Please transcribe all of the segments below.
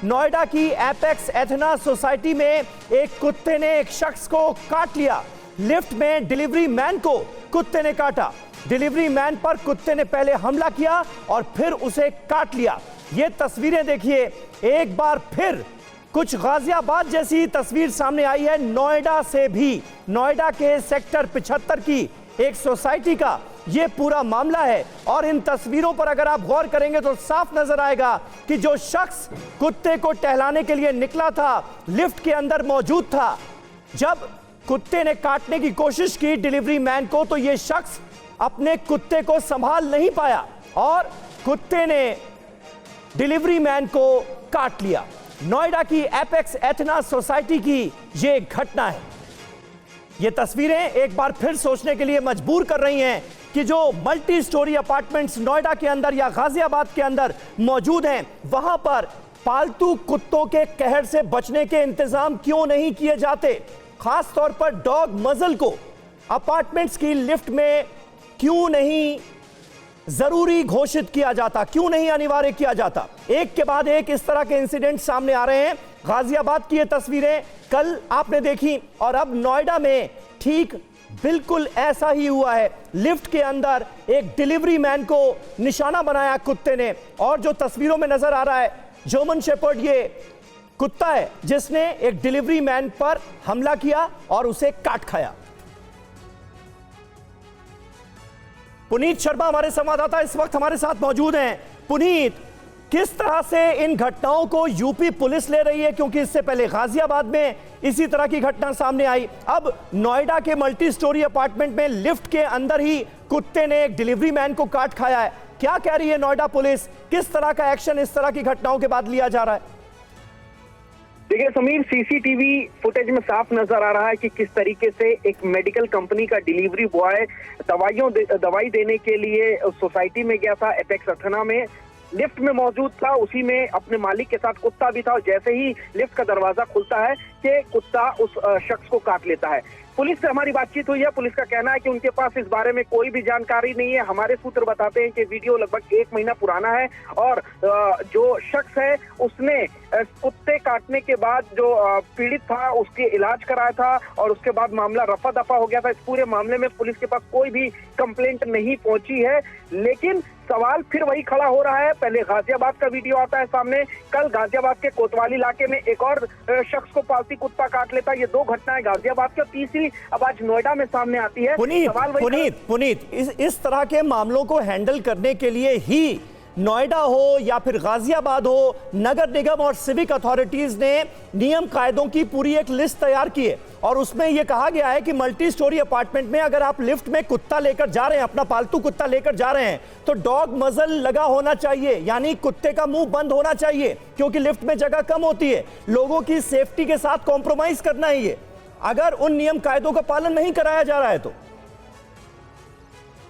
नोएडा की apex एथना society में एक कुत्ते ने एक शख्स को काट लिया। लिफ्ट में डिलीवरी मैन को कुत्ते ने काटा। डिलीवरी मैन पर कुत्ते ने पहले हमला किया और फिर उसे काट लिया। ये तस्वीरें देखिए, एक बार फिर कुछ गाजियाबाद जैसी तस्वीर सामने आई है नोएडा से भी। नोएडा के सेक्टर 75 की एक सोसाइटी का ये पूरा मामला है और इन तस्वीरों पर अगर आप गौर करेंगे तो साफ नजर आएगा कि जो शख्स कुत्ते को टहलाने के लिए निकला था लिफ्ट के अंदर मौजूद था। जब कुत्ते ने काटने की कोशिश की डिलीवरी मैन को तो ये शख्स अपने कुत्ते को संभाल नहीं पाया और कुत्ते ने डिलीवरी मैन को काट लिया। नोएडा की एपेक्स एथना सोसाइटी की ये घटना है। ये तस्वीरें एक बार फिर सोचने के लिए मजबूर कर रही हैं कि जो मल्टी स्टोरी अपार्टमेंट्स नोएडा के अंदर या गाजियाबाद के अंदर मौजूद हैं, वहां पर पालतू कुत्तों के कहर से बचने के इंतजाम क्यों नहीं किए जाते। खास तौर पर डॉग मजल को अपार्टमेंट्स की लिफ्ट में क्यों नहीं जरूरी घोषित किया जाता, क्यों नहीं अनिवार्य किया जाता। एक के बाद एक इस तरह के इंसिडेंट सामने आ रहे हैं। गाजियाबाद की ये तस्वीरें कल आपने देखी और अब नोएडा में ठीक बिल्कुल ऐसा ही हुआ है। लिफ्ट के अंदर एक डिलीवरी मैन को निशाना बनाया कुत्ते ने और जो तस्वीरों में नजर आ रहा है जर्मन शेपर्ड ये कुत्ता है जिसने एक डिलीवरी मैन पर हमला किया और उसे काट खाया। पुनीत शर्मा हमारे संवाददाता इस वक्त हमारे साथ मौजूद हैं। पुनीत, किस तरह से इन घटनाओं को यूपी पुलिस ले रही है, क्योंकि इससे पहले गाजियाबाद में इसी तरह की घटना सामने आई। अब नोएडा के मल्टी स्टोरी अपार्टमेंट में लिफ्ट के अंदर ही कुत्ते ने एक डिलीवरी मैन को काट खाया है। क्या कह रही है नोएडा पुलिस, किस तरह का एक्शन इस तरह की घटनाओं के बाद लिया जा रहा है? देखिए समीर, सीसीटीवी फुटेज में साफ नजर आ रहा है कि किस तरीके से एक मेडिकल कंपनी का डिलीवरी बॉय दवाई देने के लिए सोसाइटी में गया था। एपेक्स एथना में लिफ्ट में मौजूद था, उसी में अपने मालिक के साथ कुत्ता भी था और जैसे ही लिफ्ट का दरवाजा खुलता है कि कुत्ता उस शख्स को काट लेता है। पुलिस से हमारी बातचीत हुई है। पुलिस का कहना है कि उनके पास इस बारे में कोई भी जानकारी नहीं है। हमारे सूत्र बताते हैं कि वीडियो लगभग 1 महीना पुराना है और जो शख्स है उसने कुत्ते काटने के बाद जो पीड़ित था उसके इलाज कराया था और उसके बाद मामला रफा दफा हो गया था। इस पूरे मामले में पुलिस के पास कोई भी कंप्लेंट नहीं पहुंची है, लेकिन सवाल फिर वही खड़ा हो रहा है। पहले गाजियाबाद का वीडियो आता है सामने, कल गाजियाबाद के कोतवाली इलाके में एक और शख्स को पालतू कुत्ता काट लेता है। ये 2 घटनाएं गाजियाबाद की, तीसरी अब आज नोएडा में सामने आती है। पुनीत, इस तरह के मामलों को हैंडल करने के लिए ही नोएडा हो या फिर गाजियाबाद हो, नगर निगम और सिविक अथॉरिटीज ने नियम कायदों की पूरी एक लिस्ट तैयार की है और उसमें यह कहा गया है कि मल्टी स्टोरी अपार्टमेंट में अगर आप लिफ्ट में कुत्ता लेकर जा रहे हैं, अपना पालतू कुत्ता लेकर जा रहे हैं, तो डॉग मजल लगा होना चाहिए, यानी कुत्ते का मुंह बंद होना चाहिए, क्योंकि लिफ्ट में जगह कम होती है। लोगों की सेफ्टी के साथ कॉम्प्रोमाइज करना है ये, अगर उन नियम कायदों का पालन नहीं कराया जा रहा है तो।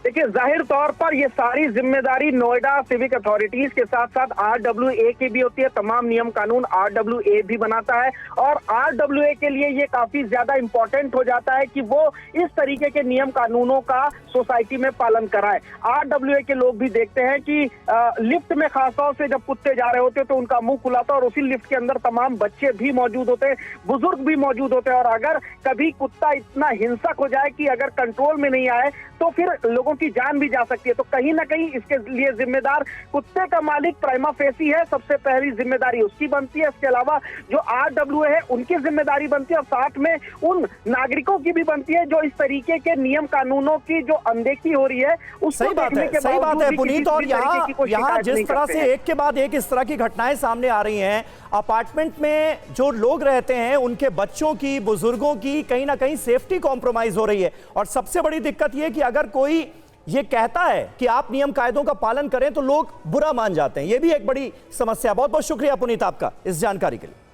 देखिए, जाहिर तौर पर ये सारी जिम्मेदारी नोएडा सिविक अथॉरिटीज के साथ साथ RWA की भी होती है। तमाम नियम कानून RWA भी बनाता है और RWA के लिए ये काफी ज्यादा इंपॉर्टेंट हो जाता है कि वो इस तरीके के नियम कानूनों का सोसाइटी में पालन कराए। RWA के लोग भी देखते हैं कि लिफ्ट में खासतौर से जब कुत्ते जा रहे होते हैं तो उनका मुंह खुला था और उसी लिफ्ट के अंदर तमाम बच्चे भी मौजूद होते हैं, बुजुर्ग भी मौजूद होते हैं और अगर कभी कुत्ता इतना हिंसक हो जाए कि अगर कंट्रोल में नहीं आए तो फिर लोगों की जान भी जा सकती है। तो कहीं ना कहीं इसके लिए जिम्मेदार कुत्ते का मालिक प्राइमा फेसी है, सबसे पहली जिम्मेदारी उसकी बनती है। इसके अलावा जो RWA है उनकी जिम्मेदारी बनती है और साथ में उन नागरिकों की भी बनती है जो इस तरीके के नियम कानूनों की जो अनदेखी हो रही है उसको देखने के सही बात है पुनीत। और यहाँ जिस तरह से एक के बाद एक इस तरह की घटनाएं सामने आ रही हैं, अपार्टमेंट में जो लोग रहते हैं उनके बच्चों की, बुजुर्गों की कहीं ना कहीं सेफ्टी कॉम्प्रोमाइज हो रही है और सबसे बड़ी दिक्कत यह कि अगर कोई ये कहता है कि आप नियम कायदों का पालन करें तो लोग बुरा मान जाते हैं। यह भी एक बड़ी समस्या। बहुत बहुत शुक्रिया पुनीत आपका इस जानकारी के लिए।